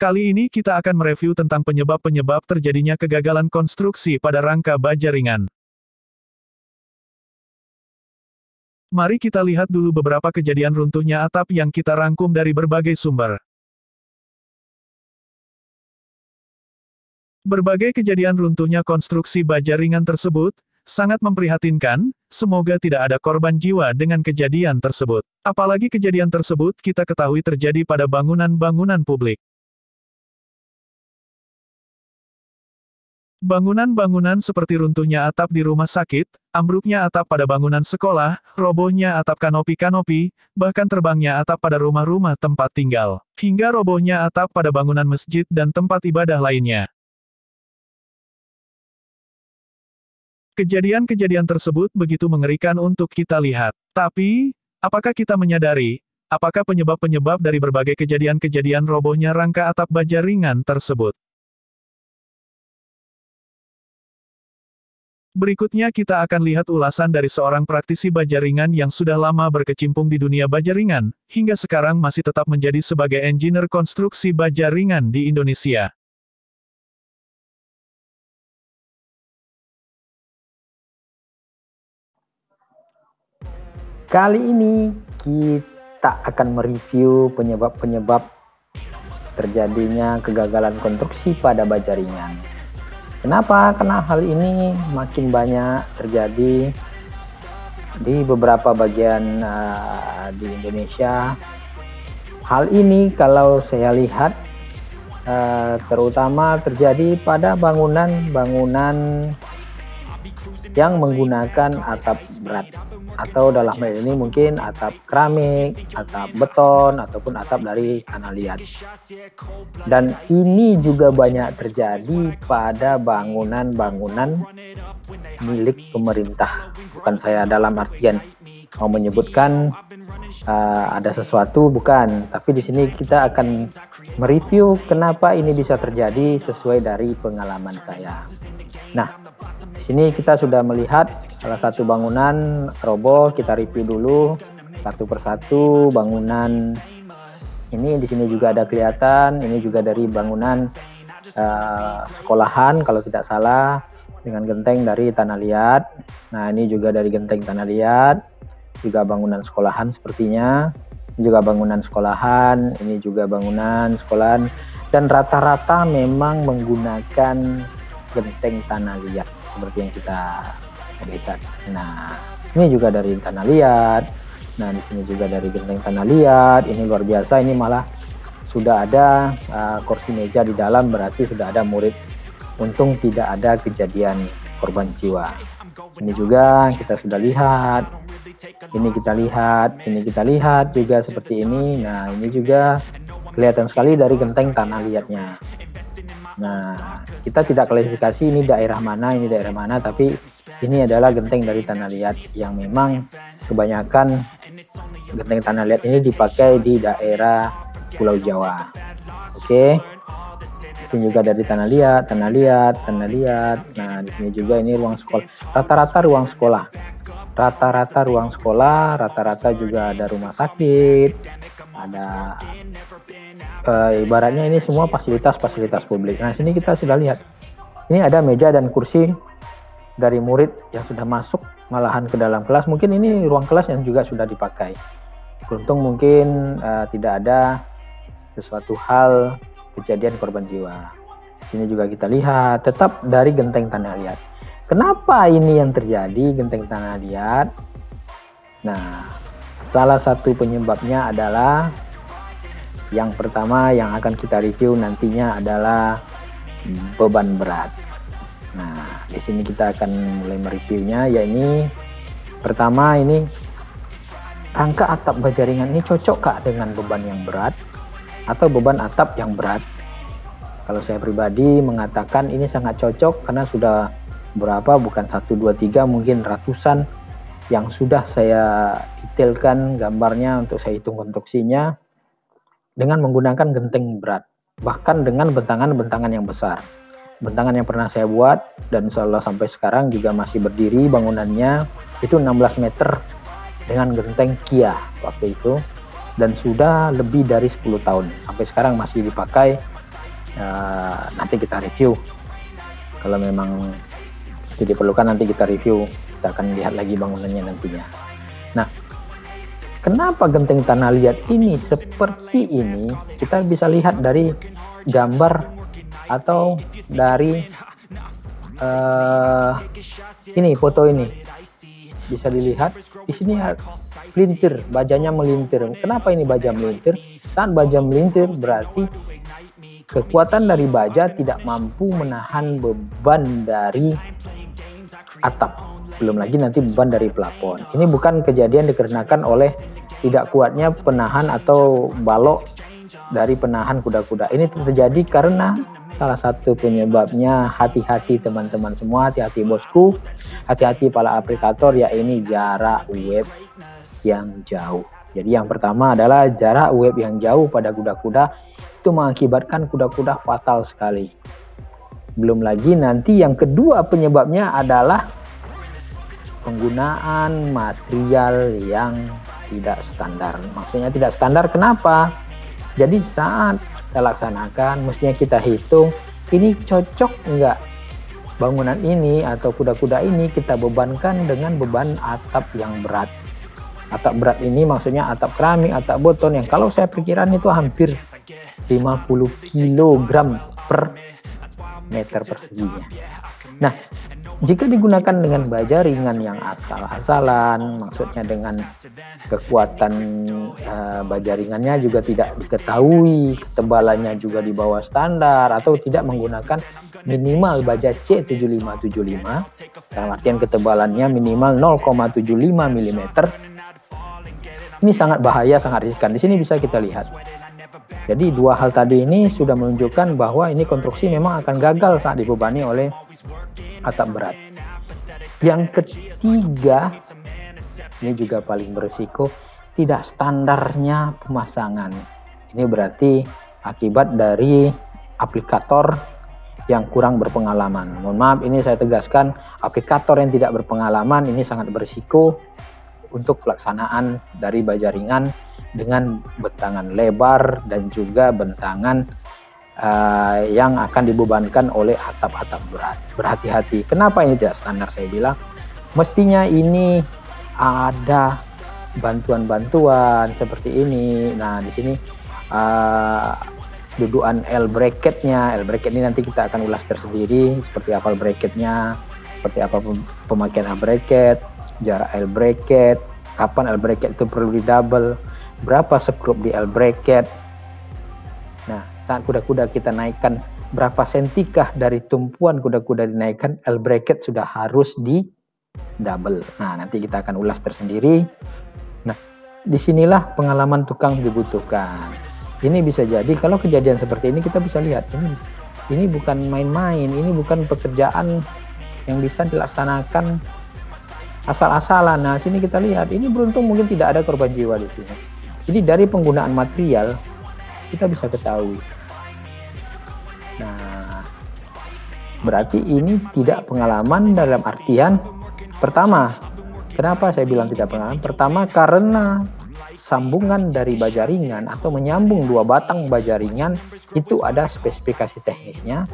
Kali ini kita akan mereview tentang penyebab-penyebab terjadinya kegagalan konstruksi pada rangka baja ringan. Mari kita lihat dulu beberapa kejadian runtuhnya atap yang kita rangkum dari berbagai sumber. Berbagai kejadian runtuhnya konstruksi baja ringan tersebut sangat memprihatinkan. Semoga tidak ada korban jiwa dengan kejadian tersebut. Apalagi kejadian tersebut kita ketahui terjadi pada bangunan-bangunan publik. Bangunan-bangunan seperti runtuhnya atap di rumah sakit, ambruknya atap pada bangunan sekolah, robohnya atap kanopi-kanopi, bahkan terbangnya atap pada rumah-rumah tempat tinggal, hingga robohnya atap pada bangunan masjid dan tempat ibadah lainnya. Kejadian-kejadian tersebut begitu mengerikan untuk kita lihat. Tapi, apakah kita menyadari, apakah penyebab-penyebab dari berbagai kejadian-kejadian robohnya rangka atap baja ringan tersebut? Berikutnya kita akan lihat ulasan dari seorang praktisi baja ringan yang sudah lama berkecimpung di dunia baja ringan, hingga sekarang masih tetap menjadi sebagai engineer konstruksi baja ringan di Indonesia. Kali ini kita akan mereview penyebab-penyebab terjadinya kegagalan konstruksi pada baja ringan. Kenapa? Karena hal ini makin banyak terjadi di beberapa bagian di Indonesia. Hal ini kalau saya lihat terutama terjadi pada bangunan-bangunan yang menggunakan atap berat, atau dalam hal ini mungkin atap keramik, atap beton, ataupun atap dari tanah liat. Dan ini juga banyak terjadi pada bangunan-bangunan milik pemerintah. Bukan saya dalam artian mau menyebutkan ada sesuatu, bukan. Tapi di sini kita akan mereview kenapa ini bisa terjadi sesuai dari pengalaman saya. Nah, di sini kita sudah melihat salah satu bangunan roboh. Kita review dulu satu persatu bangunan ini. Di sini juga ada kelihatan, ini juga dari bangunan sekolahan kalau tidak salah, dengan genteng dari tanah liat. Nah, ini juga dari genteng tanah liat, juga bangunan sekolahan sepertinya. Ini juga bangunan sekolahan, ini juga bangunan sekolahan, dan rata-rata memang menggunakan genteng tanah liat seperti yang kita lihat. Nah, ini juga dari tanah liat. Nah, di sini juga dari genteng tanah liat. Ini luar biasa, ini malah sudah ada kursi meja di dalam, berarti sudah ada murid. Untung tidak ada kejadian korban jiwa. Ini juga kita sudah lihat. Ini kita lihat, ini kita lihat juga seperti ini. Nah, ini juga kelihatan sekali dari genteng tanah liatnya. Nah, kita tidak klasifikasi ini daerah mana, tapi ini adalah genteng dari tanah liat yang memang kebanyakan genteng tanah liat ini dipakai di daerah Pulau Jawa. Oke. Ini juga dari tanah liat. Nah, di sini juga ini ruang sekolah. Rata-rata ruang sekolah. Rata-rata juga ada rumah sakit. Ada ibaratnya ini semua fasilitas publik. Nah, sini kita sudah lihat. Ini ada meja dan kursi dari murid yang sudah masuk malahan ke dalam kelas. Mungkin ini ruang kelas yang juga sudah dipakai. Beruntung mungkin tidak ada sesuatu hal kejadian korban jiwa. Sini juga kita lihat tetap dari genteng tanah liat. Kenapa ini yang terjadi genteng tanah liat? Nah, salah satu penyebabnya adalah yang pertama yang akan kita review nantinya adalah beban berat. Nah, di sini kita akan mulai mereviewnya, yakni pertama ini rangka atap baja ringan ini cocokkah dengan beban yang berat atau beban atap yang berat? Kalau saya pribadi mengatakan ini sangat cocok karena sudah berapa, bukan 1, 2, 3, mungkin ratusan yang sudah saya detailkan gambarnya untuk saya hitung konstruksinya dengan menggunakan genteng berat, bahkan dengan bentangan-bentangan yang besar. Bentangan yang pernah saya buat dan insya Allah sampai sekarang juga masih berdiri bangunannya itu 16 meter dengan genteng Kia waktu itu, dan sudah lebih dari 10 tahun sampai sekarang masih dipakai nanti kita review. Kalau memang itu diperlukan nanti kita review, kita akan lihat lagi bangunannya nantinya. Nah, kenapa genteng tanah liat ini seperti ini? Kita bisa lihat dari gambar atau dari ini foto ini. Bisa dilihat di sini melintir, bajanya melintir. Kenapa ini baja melintir? Saat baja melintir berarti kekuatan dari baja tidak mampu menahan beban dari atap, belum lagi nanti beban dari plafon. Ini bukan kejadian dikarenakan oleh tidak kuatnya penahan atau balok dari penahan kuda-kuda. Ini terjadi karena salah satu penyebabnya, hati-hati teman-teman semua, hati-hati bosku, hati-hati para aplikator, yaitu jarak web yang jauh. Jadi yang pertama adalah jarak web yang jauh pada kuda-kuda itu mengakibatkan kuda-kuda fatal sekali. Belum lagi nanti yang kedua penyebabnya adalah penggunaan material yang tidak standar. Maksudnya tidak standar kenapa? Jadi saat kita laksanakan mestinya kita hitung ini cocok enggak bangunan ini atau kuda-kuda ini kita bebankan dengan beban atap yang berat. Atap berat ini maksudnya atap keramik, atap beton yang kalau saya perkiraan itu hampir 50 kg per meter perseginya. Nah, jika digunakan dengan baja ringan yang asal-asalan, maksudnya dengan kekuatan baja ringannya juga tidak diketahui, ketebalannya juga di bawah standar, atau tidak menggunakan minimal baja C7575, dalam artian ketebalannya minimal 0,75 mm, ini sangat bahaya, sangat riskan. Di sini bisa kita lihat. Jadi dua hal tadi ini sudah menunjukkan bahwa ini konstruksi memang akan gagal saat dibebani oleh atap berat. Yang ketiga, ini juga paling berisiko, tidak standarnya pemasangan. Ini berarti akibat dari aplikator yang kurang berpengalaman. Mohon maaf, ini saya tegaskan, aplikator yang tidak berpengalaman ini sangat berisiko untuk pelaksanaan dari baja ringan dengan bentangan lebar dan juga bentangan yang akan dibebankan oleh atap-atap berat. Berhati-hati. Kenapa ini tidak standar? Saya bilang mestinya ini ada bantuan-bantuan seperti ini. Nah, di sini dudukan L bracketnya. L bracket ini nanti kita akan ulas tersendiri seperti apa bracketnya, seperti apa pemakaian L bracket, jarak L bracket, kapan L bracket itu perlu di double, berapa skrup di L bracket. Nah, saat kuda-kuda kita naikkan, berapa sentikah dari tumpuan kuda-kuda dinaikkan, L bracket sudah harus di double. Nah, nanti kita akan ulas tersendiri. Nah, disinilah pengalaman tukang dibutuhkan. Ini bisa jadi kalau kejadian seperti ini kita bisa lihat ini bukan main-main, ini bukan pekerjaan yang bisa dilaksanakan asal-asalan. Nah, sini kita lihat, ini beruntung mungkin tidak ada korban jiwa di sini. Jadi dari penggunaan material kita bisa ketahui. Nah, berarti ini tidak pengalaman dalam artian pertama. Kenapa saya bilang tidak pengalaman? Pertama karena sambungan dari baja ringan atau menyambung dua batang baja ringan itu ada spesifikasi teknisnya,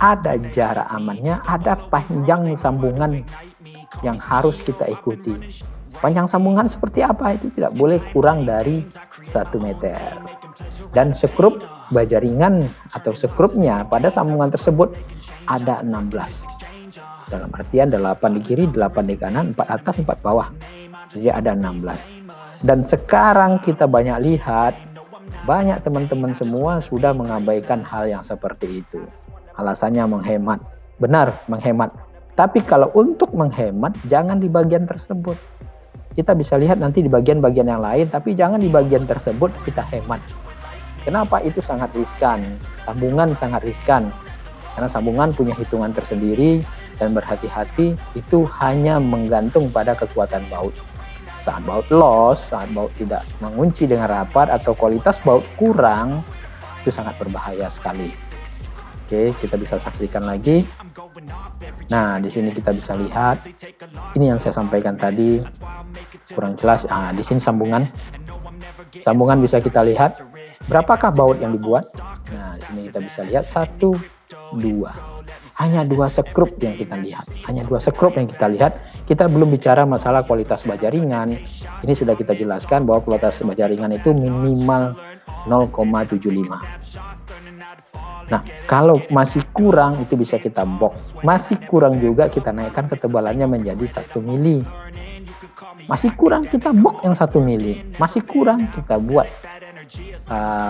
ada jarak amannya, ada panjang sambungan yang harus kita ikuti. Panjang sambungan seperti apa? Itu tidak boleh kurang dari 1 meter. Dan skrup baja ringan atau skrupnya pada sambungan tersebut ada 16. Dalam artian 8 di kiri, 8 di kanan, 4 atas, 4 bawah. Jadi ada 16. Dan sekarang kita banyak lihat, banyak teman-teman semua sudah mengabaikan hal yang seperti itu. Alasannya menghemat. Benar, menghemat. Tapi kalau untuk menghemat, jangan di bagian tersebut. Kita bisa lihat nanti di bagian-bagian yang lain, tapi jangan di bagian tersebut kita hemat. Kenapa? Itu sangat riskan. Sambungan sangat riskan. Karena sambungan punya hitungan tersendiri, dan berhati-hati itu hanya menggantung pada kekuatan baut. Saat baut loss, saat baut tidak mengunci dengan rapat, atau kualitas baut kurang, itu sangat berbahaya sekali. Oke, kita bisa saksikan lagi. Nah, di sini kita bisa lihat, ini yang saya sampaikan tadi kurang jelas. Di sini sambungan bisa kita lihat. Berapakah baut yang dibuat? Nah, di sini kita bisa lihat 1, 2. Hanya 2 skrup yang kita lihat. Kita belum bicara masalah kualitas baja ringan. Ini sudah kita jelaskan bahwa kualitas baja ringan itu minimal 0,75. Nah, kalau masih kurang itu bisa kita box. Masih kurang juga kita naikkan ketebalannya menjadi 1 mili. Masih kurang kita box yang 1 mili. Masih kurang kita buat.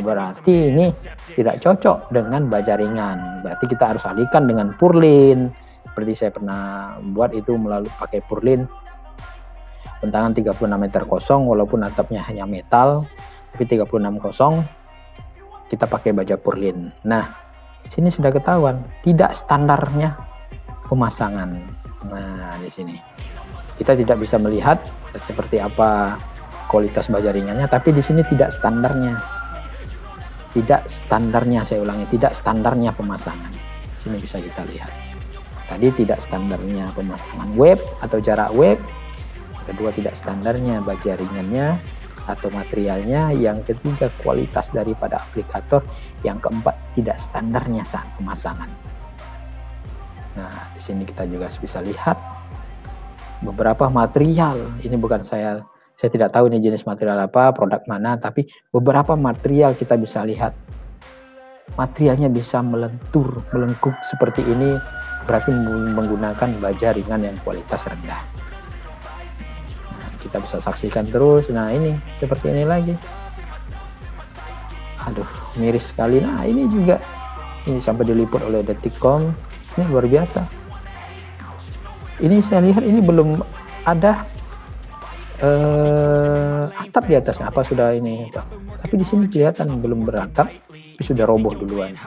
Berarti ini tidak cocok dengan baja ringan. Berarti kita harus alihkan dengan purlin. Seperti saya pernah buat itu melalui pakai purlin. Bentangan 36 meter kosong, walaupun atapnya hanya metal, tapi 36 kosong kita pakai baja purlin. Nah, sini sudah ketahuan tidak standarnya pemasangan. Nah, di sini kita tidak bisa melihat seperti apa kualitas baja ringannya, tapi di sini tidak standarnya. Saya ulangi, tidak standarnya pemasangan. Sini bisa kita lihat. Tadi tidak standarnya pemasangan web atau jarak web. Kedua, tidak standarnya baja ringannya atau materialnya. Yang ketiga, kualitas daripada aplikator. Yang keempat, tidak standarnya saat pemasangan. Nah, di sini kita juga bisa lihat beberapa material. Ini bukan saya tidak tahu ini jenis material apa, produk mana, tapi beberapa material kita bisa lihat. Materialnya bisa melentur, melengkung seperti ini, berarti menggunakan baja ringan yang kualitas rendah. Nah, kita bisa saksikan terus. Nah, ini seperti ini lagi. Aduh, miris sekali. Nah, ini juga. Ini sampai diliput oleh Detikcom. Ini luar biasa. Ini saya lihat ini belum ada atap di atasnya. Apa sudah ini? Tapi di sini kelihatan belum beratap, tapi sudah roboh duluan.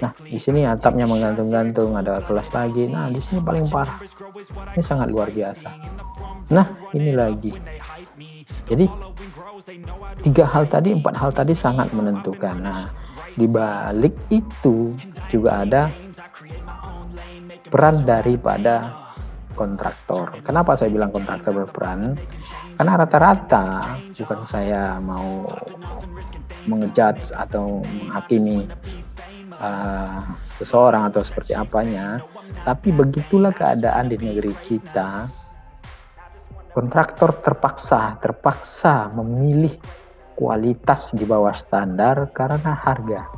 Nah, di sini atapnya menggantung-gantung, ada kelas lagi. Nah, di sini paling parah. Ini sangat luar biasa. Nah, ini lagi. Jadi 4 hal tadi sangat menentukan. Nah, di balik itu juga ada peran daripada kontraktor. Kenapa saya bilang kontraktor berperan? Karena rata-rata, bukan saya mau mengejudge atau menghakimi seseorang atau seperti apanya, tapi begitulah keadaan di negeri kita. Kontraktor terpaksa memilih kualitas di bawah standar karena harga.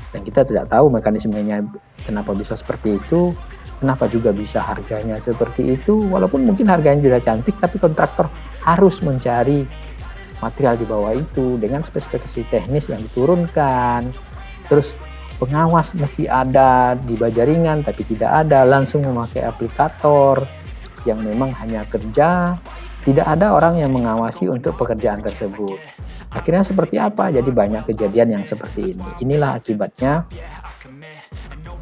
Dan kita tidak tahu mekanismenya kenapa bisa seperti itu, kenapa juga bisa harganya seperti itu. Walaupun mungkin harganya tidak cantik, tapi kontraktor harus mencari material di bawah itu dengan spesifikasi teknis yang diturunkan. Terus pengawas mesti ada di baja ringan, tapi tidak ada. Langsung memakai aplikator yang memang hanya kerja, tidak ada orang yang mengawasi untuk pekerjaan tersebut. Akhirnya seperti apa? Jadi banyak kejadian yang seperti ini. Inilah akibatnya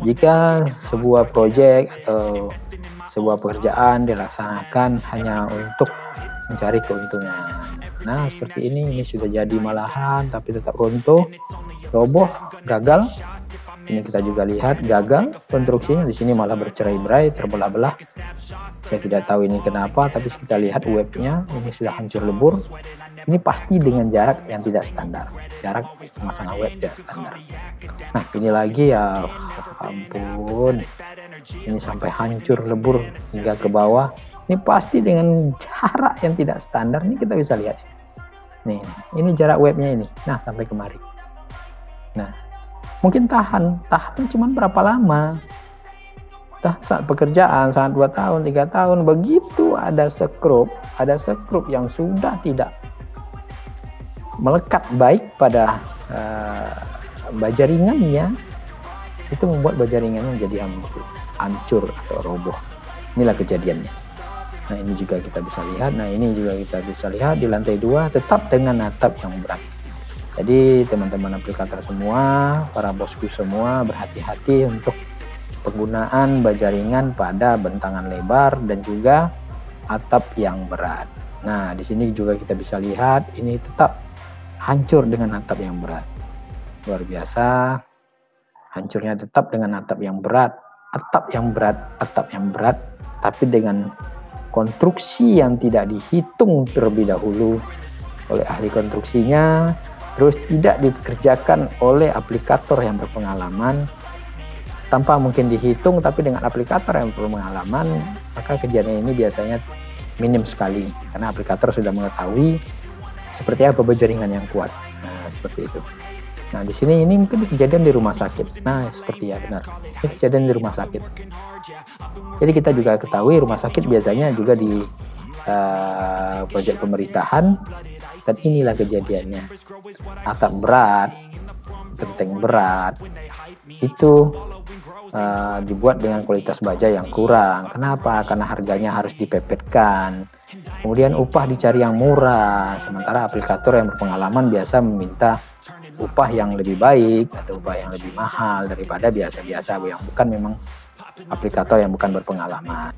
jika sebuah proyek atau sebuah pekerjaan dilaksanakan hanya untuk mencari keuntungan. Nah, seperti ini sudah jadi malahan tapi tetap runtuh, roboh, gagal. Ini kita juga lihat gagal konstruksinya, di sini malah bercerai-berai, terbelah-belah. Saya tidak tahu ini kenapa, tapi kita lihat webnya ini sudah hancur lebur. Ini pasti dengan jarak yang tidak standar, jarak pemasangan web tidak standar. Nah, ini lagi ya ampun, ini sampai hancur lebur hingga ke bawah. Ini pasti dengan jarak yang tidak standar. Ini kita bisa lihat. Nih, ini jarak webnya ini. Nah, sampai kemari. Nah, mungkin tahan cuman berapa lama? Saat pekerjaan, saat 2 tahun, 3 tahun, begitu ada skrup yang sudah tidak melekat baik pada baja ringannya, itu membuat baja ringannya menjadi hancur atau roboh. Inilah kejadiannya. Nah, ini juga kita bisa lihat. Nah, ini juga kita bisa lihat di lantai 2 tetap dengan atap yang berat. Jadi teman-teman aplikator semua, para bosku semua, berhati-hati untuk penggunaan baja ringan pada bentangan lebar dan juga atap yang berat. Nah, di sini juga kita bisa lihat ini tetap hancur dengan atap yang berat. Luar biasa. Hancurnya tetap dengan atap yang berat, tapi dengan konstruksi yang tidak dihitung terlebih dahulu oleh ahli konstruksinya, terus tidak dikerjakan oleh aplikator yang berpengalaman, tanpa mungkin dihitung tapi dengan aplikator yang berpengalaman, maka kejadian ini biasanya minim sekali karena aplikator sudah mengetahui seperti apa berjaringan yang kuat. Nah, seperti itu. Nah, di sini ini mungkin kejadian di rumah sakit. Nah, seperti ya benar. Ini kejadian di rumah sakit. Jadi kita juga ketahui rumah sakit biasanya juga di proyek pemerintahan, dan inilah kejadiannya. Atap berat, genteng berat, itu dibuat dengan kualitas baja yang kurang. Kenapa? Karena harganya harus dipepetkan. Kemudian upah dicari yang murah, sementara aplikator yang berpengalaman biasa meminta upah yang lebih baik atau upah yang lebih mahal daripada biasa-biasa yang bukan memang aplikator yang bukan berpengalaman.